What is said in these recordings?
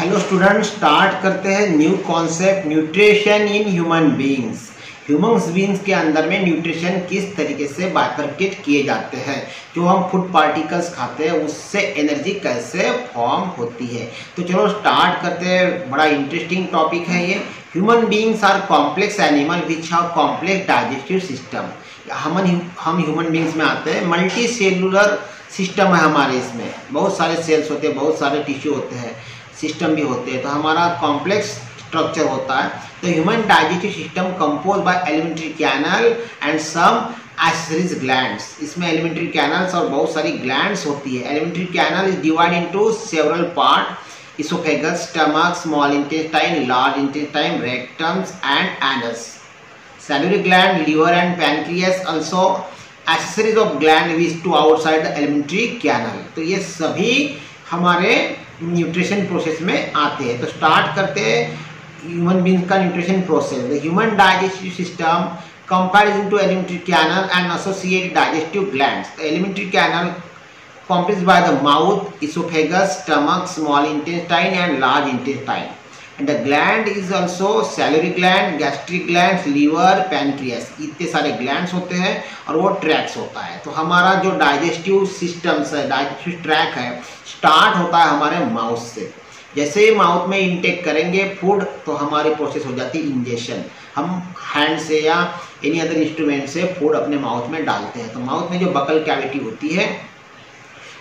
Hello student, start करते हैं new concept nutrition in human beings. Human beings के अंदर में न्यूट्रिशन किस तरीके से बाइफरकेट किए जाते हैं, जो हम फूड पार्टिकल्स खाते हैं उससे एनर्जी कैसे फॉर्म होती है। तो चलो स्टार्ट करते हैं। बड़ा इंटरेस्टिंग टॉपिक है ये। Human beings are complex animal which have complex digestive system. हम ह्यूमन बींग्स में आते हैं, मल्टी सेलुलर सिस्टम है हमारे। इसमें बहुत सारे सेल्स होते हैं, बहुत सारे टिश्यू होते हैं, सिस्टम भी होते हैं। तो हमारा कॉम्प्लेक्स स्ट्रक्चर होता है। तो human digestive system compose by alimentary canal and some accessories glands. इसमें एलिमेंट्री कैनल्स और बहुत सारी ग्लैंड्स होती है। Alimentary canal is divide into several part: esophagus, stomach, small intestine, large intestine, rectums and anus. Salivary gland, liver and pancreas also accessories of gland which to outside the alimentary canal. तो ये सभी हमारे nutrition process में आते हैं। तो start करते हैं ह्यूमन बींग का nutrition process. The human digestive system comparison to alimentary canal and associated digestive glands. The alimentary canal comprised by the mouth, esophagus, stomach, small intestine and large intestine. And the gland is also salivary gland, gastric glands, liver, pancreas. इतने सारे glands होते हैं और वो tracts होता है। तो हमारा जो डाइजेस्टिव सिस्टम्स है, डाइजेस्टिव ट्रैक है, स्टार्ट होता है हमारे माउथ से। जैसे ही माउथ में इंटेक करेंगे फूड, तो हमारी प्रोसेस हो जाती है इंजेक्शन। हम हैंड से या एनी अदर इंस्ट्रूमेंट से फूड अपने माउथ में डालते हैं। तो माउथ में जो बकल कैविटी होती है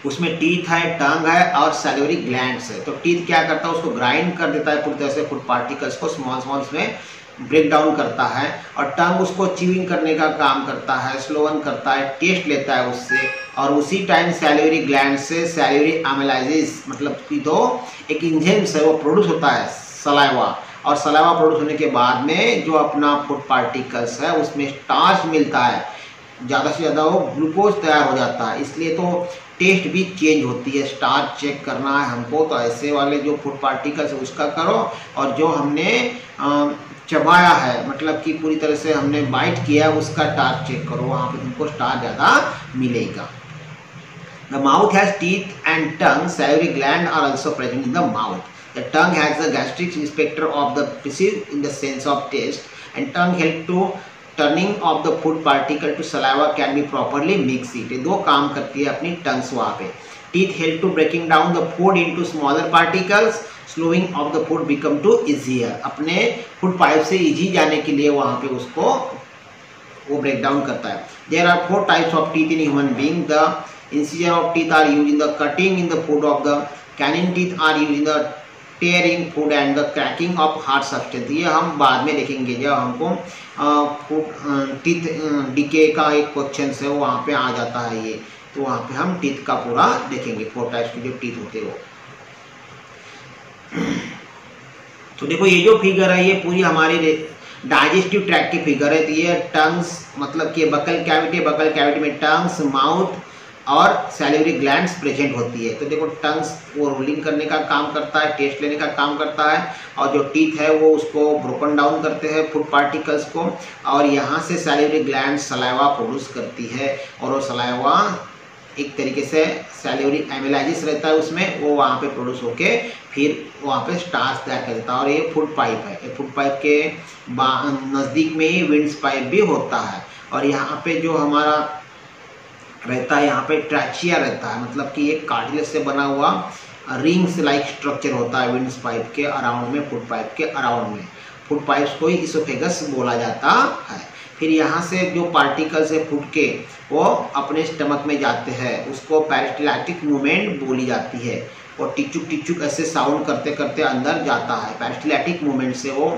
उसमें टीथ है, टंग है और सैलिवरी ग्लैंड्स है। तो टीथ क्या करता है, उसको ग्राइंड कर देता है पूरी तरह से, फूड पार्टिकल्स को स्मॉल स्मॉल में ब्रेक डाउन करता है। और टंग उसको च्यूइंग करने का काम करता है, स्लोवन करता है, टेस्ट लेता है उससे। और उसी टाइम सैलिवरी ग्लैंड से सैलिवरी एमाइलेजेस मतलब कि तो एक एंजाइम्स है वो प्रोड्यूस होता है, सलाइवा। और सलाइवा प्रोड्यूस होने के बाद में जो अपना फूड पार्टिकल्स है उसमें स्टार्च मिलता है, ज़्यादा से ज़्यादा वो ग्लूकोज तैयार हो जाता है। इसलिए तो टेस्ट भी चेंज होती है। स्टार्च चेक करना है हमको तो ऐसे वाले जो फूड पार्टिकल्स है उसका करो, और जो हमने चबाया है मतलब कि पूरी तरह से हमने बाइट किया है उसका स्टार्च चेक करो, वहाँ पे तुमको स्टार्च ज़्यादा मिलेगा। The mouth has teeth and tongue. Salivary gland are also present in the mouth. The tongue has the gastric inspector of the pieces in the sense of taste and tongue help to turning of the food particle to saliva can be properly mix it. दो काम करती है अपनी tongues वहाँ पे। Teeth help to breaking down the food into smaller particles, slowing of the food become to easier. अपने food pipe से easy जाने के लिए वहाँ पे उसको वो ब्रेक डाउन करता है। There are 4 types of teeth in human being. The incisor of teeth are use in the cutting in the food of the canine teeth are use in the tearing food and the cracking of hard substance. ये हम बाद में देखेंगे जब हमको food teeth DK का एक question है वो वहाँ पे आ जाता है ये। तो वहाँ पे हम टीथ का पूरा देखेंगे, 4 टाइप्स के जो टीथ होते हैं वो। तो देखो ये जो फिगर है ये पूरी हमारी डाइजेस्टिव ट्रैक्ट की फिगर है। तो ये टंग्स मतलब कि बकल कैविटी में टंग्स, माउथ और सैलिवरी ग्लैंड्स प्रेजेंट होती है। तो देखो टंग्स वो रोलिंग करने का काम करता है, टेस्ट लेने का काम करता है, और जो टीथ है वो उसको ब्रोकन डाउन करते हैं फूड पार्टिकल्स को। और यहाँ से सैलिवरी ग्लैंड सलाइवा प्रोड्यूस करती है, और वो सलाइवा एक तरीके से सैलिवरी एमाइलेजेस रहता है उसमें, वो वहाँ पे प्रोड्यूस होके फिर वहाँ पे स्टार्च तैयार कर देता है। और ये फूड पाइप है, ये फूड पाइप के नज़दीक में ही विंड्स पाइप भी होता है। और यहाँ पे जो हमारा रहता है, यहाँ पे ट्रैचिया रहता है, मतलब कि एक कार्टिलेज से बना हुआ रिंग्स लाइक स्ट्रक्चर होता है विंड्स पाइप के अराउंड में, फूड पाइप के अराउंड में। फूड पाइप्स को ही इसोफेगस बोला जाता है। फिर यहाँ से जो पार्टिकल्स है फूड के वो अपने स्टमक में जाते हैं, उसको पेरिस्टाल्टिक मूवमेंट बोली जाती है। और टिचुक टिचुक ऐसे साउंड करते करते अंदर जाता है। पेरिस्टाल्टिक मूवमेंट से वो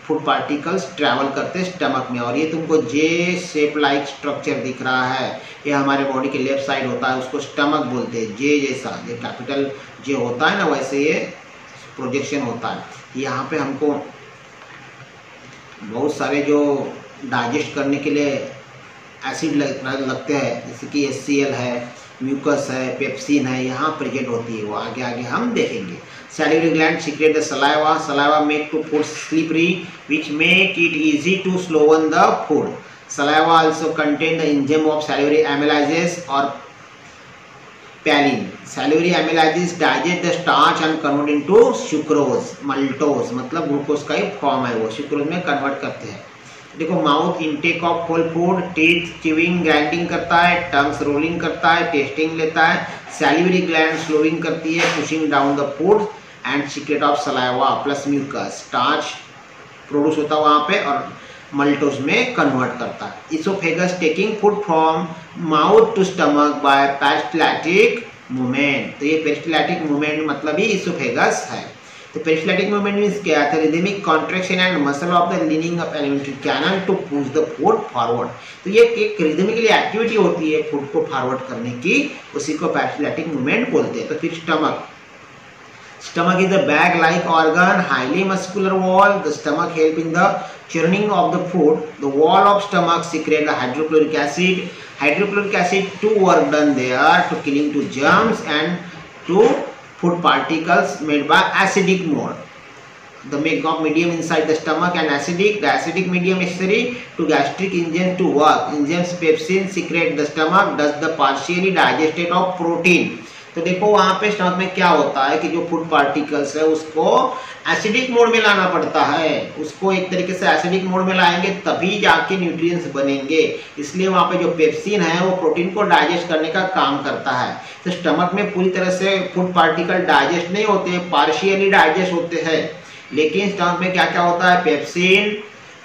फूड पार्टिकल्स ट्रैवल करते हैं स्टमक में। और ये तुमको जे शेप लाइक स्ट्रक्चर दिख रहा है, ये हमारे बॉडी के लेफ्ट साइड होता है, उसको स्टमक बोलते हैं। जे जैसा, ये कैपिटल जे होता है ना, वैसे ये प्रोजेक्शन होता है। यहाँ पे हमको बहुत सारे जो डाइजेस्ट करने के लिए एसिड लगते हैं, जैसे कि HCl है, म्यूकस है, पेप्सिन है, यहाँ प्रेजेंट होती है, वो आगे आगे हम देखेंगे। Salivary gland secrete the saliva. Saliva make to food slippery, which make it easy to slowen the food. Saliva also contain the enzyme of salivary amylases or ptyalin. Salivary amylases digest the starch and convert into sucrose, maltose मतलब glucose का ही form है, वो sucrose में convert करते हैं। देखो mouth intake of whole food, teeth chewing grinding करता है, टंग्स रोलिंग करता है, टेस्टिंग लेता है, सैलिवरी ग्लैंड स्लोइंग करती है, pushing down the food and secret of saliva plus mucus, starch produce होता है वहाँ पे और मल्टोज में कन्वर्ट करता है। Oesophagus taking food from mouth to stomach by peristaltic movement. तो ये पेरिस्टाल्टिक मूवमेंट मतलब ही इसोफेगस है। तो पेरिस्टाल्टिक मूवमेंट मींस क्या है? Rhythmic contraction and muscle of the lining of alimentary canal to push the food forward. तो ये एक रिदमिकली एक्टिविटी होती है फूड को फॉरवर्ड करने की, उसी को पेरिस्टाल्टिक मूवमेंट बोलते हैं। तो फिर stomach, stomach is a bag like organ, highly muscular wall. The stomach help in the churning of the food. The wall of stomach secrete the hydrochloric acid. Hydrochloric acid two work done there to killing to germs and to food particles made by acidic mode. The make of medium inside the stomach and acidic. The acidic medium necessary to gastric enzyme to work. Enzymes pepsin secrete the stomach does the partially digested of protein. तो देखो वहाँ पे stomach में क्या होता है कि जो फूड पार्टिकल्स है उसको एसिडिक मोड में लाना पड़ता है, उसको एक तरीके से एसिडिक मोड में लाएंगे तभी जाके न्यूट्रिएंट्स बनेंगे। इसलिए वहाँ पे जो पेप्सिन है वो प्रोटीन को डाइजेस्ट करने का काम करता है। तो स्टमक में पूरी तरह से फूड पार्टिकल डाइजेस्ट नहीं होते, पार्शियली डाइजेस्ट होते हैं। लेकिन स्टमक में क्या क्या होता है? Pepsin,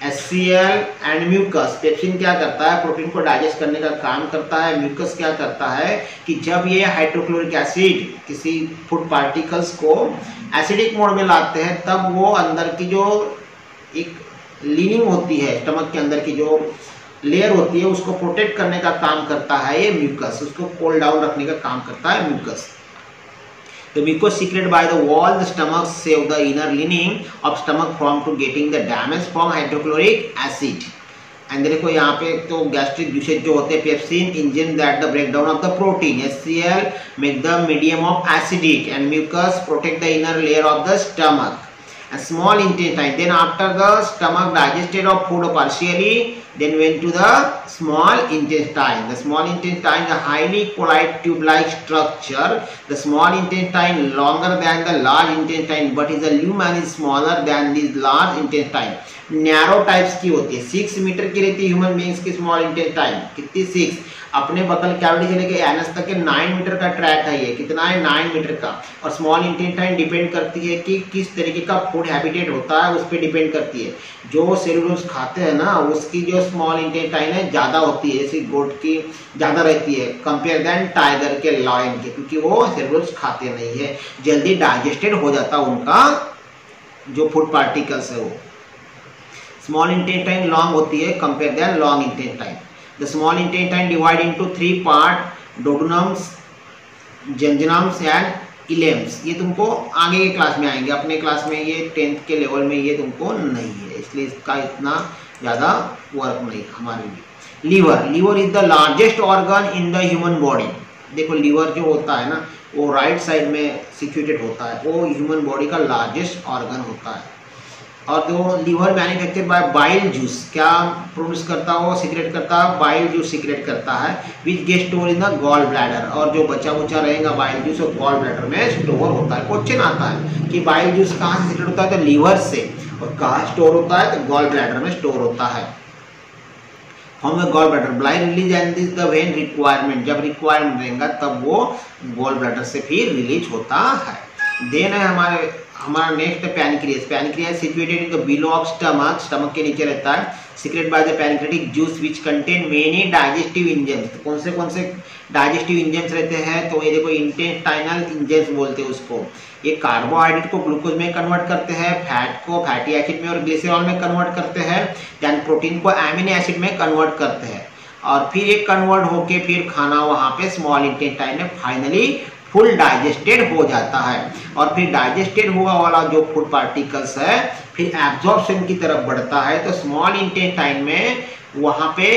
HCl and mucus. Pepsin क्या करता है? प्रोटीन को डाइजेस्ट करने का काम करता है। म्यूकस क्या करता है कि जब ये हाइड्रोक्लोरिक एसिड किसी फूड पार्टिकल्स को एसिडिक मोड में लाते हैं तब वो अंदर की जो एक लीनिंग होती है, स्टमक के अंदर की जो लेयर होती है उसको प्रोटेक्ट करने का काम करता है ये म्यूकस, उसको कूल डाउन रखने का काम करता है mucus. The mucus secreted by the wall, the stomach save the inner lining of stomach from to getting the damage from hydrochloric acid. And देखो यहाँ पे तो गैस्ट्रिक जूसेज जो होते हैं pepsin engine that the breakdown of the protein, HCl make the medium of acidic and mucus protect the inner layer of the stomach. A small intestine, then after the stomach digested of food partially, then went to the small intestine. The small intestine is a highly colloid tube-like structure. The small intestine longer than the large intestine, but is a lumen is smaller than this large intestine. Narrow types की होती है, 6 metre की रहती है human beings की small intestine. कितनी? 6। अपने buccal cavity से लेकर एनस तक के 9 मीटर का ट्रैक है ये। कितना है? 9 मीटर का। और स्मॉल इंटेस्टाइन डिपेंड करती है कि किस तरीके का फूड हैबिटेट होता है, उस पर डिपेंड करती है। जो सेलुलोज खाते हैं ना उसकी जो स्मॉल इंटेस्टाइन है ज़्यादा होती है, जैसे गोट की ज़्यादा रहती है कंपेयर देन टाइगर के, लायन के, क्योंकि वो सेलुलोज खाते नहीं है, जल्दी डाइजेस्टेड हो जाता उनका जो फूड पार्टिकल्स है वो। स्मॉल इंटेस्टाइन लॉन्ग होती है compare then long intestine. The small intestine divide into 3 part, duodenums, jejunums and ileums. ये तुमको आगे के क्लास में आएंगे, अपने क्लास में ये 10th के लेवल में ये तुमको नहीं है, इसलिए इसका इतना ज़्यादा वर्क नहीं हमारे लिए। Liver, liver is the largest organ in the human body. देखो लीवर जो होता है ना वो राइट साइड में सिचुएटेड होता है, वो ह्यूमन बॉडी का लार्जेस्ट ऑर्गन होता है। और जो liver manufacture by bile juice, क्या प्रोड्यूस करता है? वो सीक्रेट करता है, बाइल जूस सीक्रेट करता है, which get store in the gall bladder. और जो बचा बुचा रहेगा बाइल जूस वो गॉल ब्लैडर में स्टोर होता है। क्वेश्चन आता है कि बाइल जूस कहाँ से सीक्रेट होता है? तो लीवर से। और कहाँ स्टोर होता है? तो गॉल ब्लैडर में स्टोर होता है। From the gall bladder bile release and this the when requirement, जब रिक्वायरमेंट रहेगा तब वो गॉल ब्लैडर से फिर रिलीज होता है। देन है हमारा next pancreas. Pancreas situated in the below of stomach, stomach के नीचे रहता है। Secret by the pancreatic juice which contain many digestive enzymes. तो कौन से डाइजेस्टिव इंजाइम्स रहते हैं? तो ये देखो इंटेस्टाइनल इंजाइम्स बोलते हैं उसको। ये कार्बोहाइड्रेट को ग्लूकोज में कन्वर्ट करते हैं, फैट को फैटी एसिड में और ग्लिसरॉल में कन्वर्ट करते हैं, देन प्रोटीन को एमिनो एसिड में कन्वर्ट करते हैं। और फिर एक कन्वर्ट होके फिर खाना वहाँ पे स्मॉल इंटेस्टाइन में फाइनली फुल डाइजेस्टेड हो जाता है। और फिर डाइजेस्टेड हुआ वाला जो फूड पार्टिकल्स है फिर एब्जॉर्प्शन की तरफ बढ़ता है। तो स्मॉल इंटेस्टाइन में वहाँ पे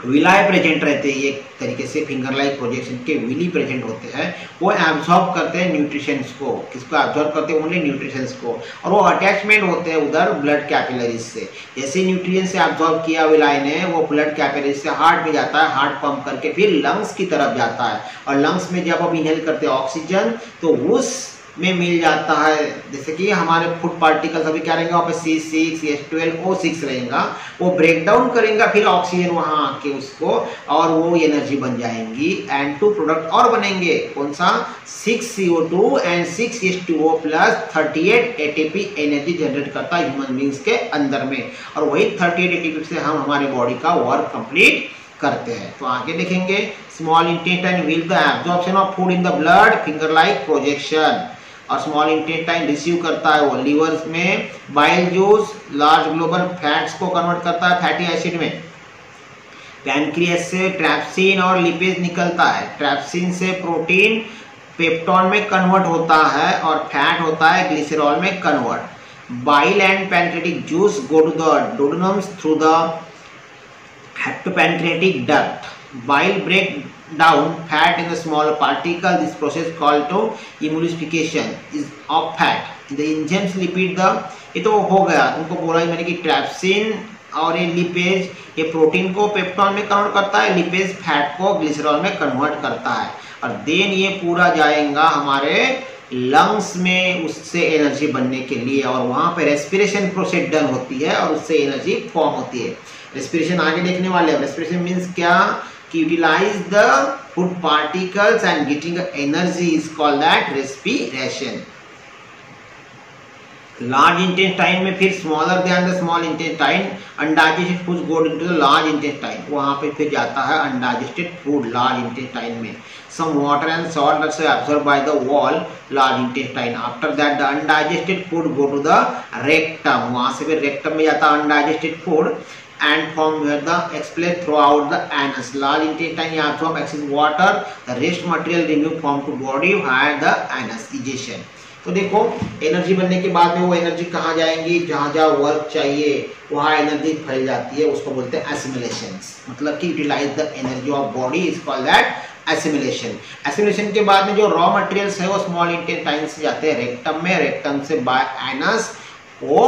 विलाई प्रेजेंट रहते हैं, एक तरीके से फिंगर लाइक प्रोजेक्शन के विली प्रेजेंट होते हैं। वो एब्जॉर्ब करते हैं न्यूट्रिशंस को, किसको एब्जॉर्ब करते हैं? ओनली न्यूट्रिशंस को। और वो अटैचमेंट होते हैं उधर ब्लड कैपिलरीज से। जैसे न्यूट्रिएंट्स से एब्जॉर्ब किया विलाई ने, वो ब्लड कैपिलरीज से हार्ट में जाता है, हार्ट पंप करके फिर लंग्स की तरफ जाता है। और लंग्स में जब आप इनहेल करते हैं ऑक्सीजन, तो उस में मिल जाता है, जैसे कि हमारे फूड पार्टिकल्स अभी क्या रहेंगे वहाँ पे C6, H12O6 रहेगा, वो ब्रेक डाउन करेंगे फिर ऑक्सीजन वहाँ आके उसको, और वो एनर्जी बन जाएंगी। एंड 2 प्रोडक्ट और बनेंगे, कौन सा? 6CO2 and 6H2O plus 38 ATP energy generate करता है ह्यूमन बींग्स के अंदर में। और वही 38 ATP से हम हमारे बॉडी का वर्क कंप्लीट करते हैं। तो आगे देखेंगे, small intestine will the absorption of food in the blood, finger like projection. और स्मॉल इंटेस्टाइन रिसीव करता है वो लीवर्स में bile juice, large global fats को कन्वर्ट करता है फैटी एसिड में। पैनक्रियास से ट्रैप्सिन और लिपेज निकलता है, ट्रैप्सिन से प्रोटीन पेप्टोन में कन्वर्ट होता है, और फैट होता है ग्लिसरॉल में convert. Bile and pancreatic juice go to the duodenums through the hepatopancreatic duct. Bile break down fat in the smaller particle. This process called to emulsification is of fat. The enzymes lipid the, ये तो हो गया, उनको बोला ही मैंने कि trypsin और ये लिपेज, ये प्रोटीन को पेप्टोन में कन्वर्ट करता है, लिपेज फैट को ग्लिसरॉल में कन्वर्ट करता है, और देन ये पूरा जाएगा हमारे लंग्स में उससे एनर्जी बनने के लिए, और वहाँ पे रेस्पिरेशन प्रोसेस डन होती है और उससे एनर्जी फॉर्म होती है। रेस्पिरेशन आगे देखने वाले हैं। रेस्पिरेशन मीन्स क्या कि utilise the food particles and getting energy is called that respiration. Large intestine में फिर smaller than the small intestine, undigested foods go into the large intestine, वहाँ पे फिर जाता है अनडाइजेस्टेड फूड लार्ज इंटेस्टाइन में। Some water and salt that's absorbed by the wall large intestine. After that the undigested food go to the rectum, वहाँ से फिर rectum में जाता है undigested food and from where the expelled throughout the anus. Large intestine absorb excess water, the rest material removed from to body via the anus digestion. तो देखो energy बनने के बाद में वो एनर्जी कहाँ जाएंगी, जहाँ जहाँ वर्क चाहिए वहाँ एनर्जी फैल जाती है, उसको बोलते हैं एसिमिलेशन। मतलब कि utilise the energy of body is called that assimilation. Assimilation के बाद में जो रॉ मटेरियल्स है वो स्मॉल इंटेस्टाइन से जाते हैं रेक्टम में, रेक्टम से बाय एनस वो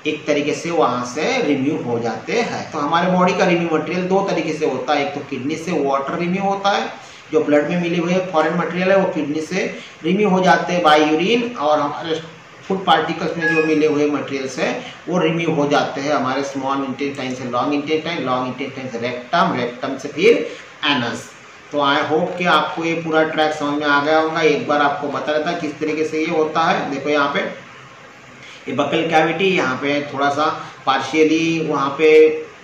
एक तरीके से वहाँ से रिमूव हो जाते हैं। तो हमारे बॉडी का रिमूव मटेरियल दो तरीके से होता है, एक तो किडनी से वाटर रिमूव होता है, जो ब्लड में मिले हुए फॉरेन मटेरियल है वो किडनी से रिमूव हो जाते हैं बाय यूरिन, और हमारे फूड पार्टिकल्स में जो मिले हुए मटेरियल्स है वो रिमूव हो जाते हैं हमारे स्मॉल इंटेस्टाइन से लॉन्ग इंटेस्टाइन, लॉन्ग इंटेस्टाइन से रेक्टम, रेक्टम से फिर एनस। तो आई होप कि आपको ये पूरा ट्रैक समझ में आ गया होगा। एक बार आपको बता रहा था किस तरीके से ये होता है। देखो यहाँ पे ये बकल कैविटी, यहाँ पे थोड़ा सा पार्शियली वहाँ पे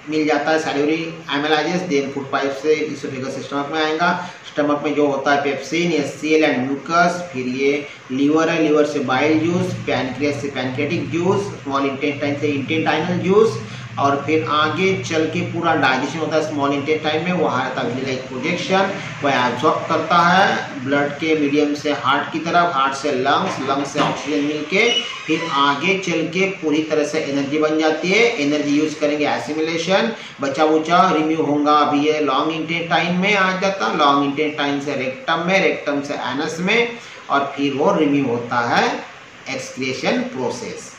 मिल जाता है सैल्यूरी एमिलाइजेस, देन फूड पाइप से इसोफेगस स्टमक में आएगा, स्टमक में जो होता है पेप्सिन, HCl एंड म्यूकस, फिर ये लीवर है, लीवर से बाइल जूस, पैनक्रियास से पैनक्रियाटिक जूस, स्मॉल इंटेस्टाइन से इंटेस्टाइनल जूस, और फिर आगे चल के पूरा डाइजेशन होता है स्मॉल इंटेस्टाइन में, वहाँ रहता है लाइक प्रोजेक्शन, वह एब्जॉर्ब करता है ब्लड के मीडियम से हार्ट की तरफ, हार्ट से लंग्स, लंग्स से ऑक्सीजन मिलके फिर आगे चल के पूरी तरह से एनर्जी बन जाती है। एनर्जी यूज करेंगे एसिमिलेशन, बचा बुचा रिमूव होगा। अभी ये लॉन्ग इंटेस्टाइन में आ जाता, लॉन्ग इंटेस्टाइन से रेक्टम में, रेक्टम से एनस में, और फिर वो रिमूव होता है एक्सक्रीशन प्रोसेस।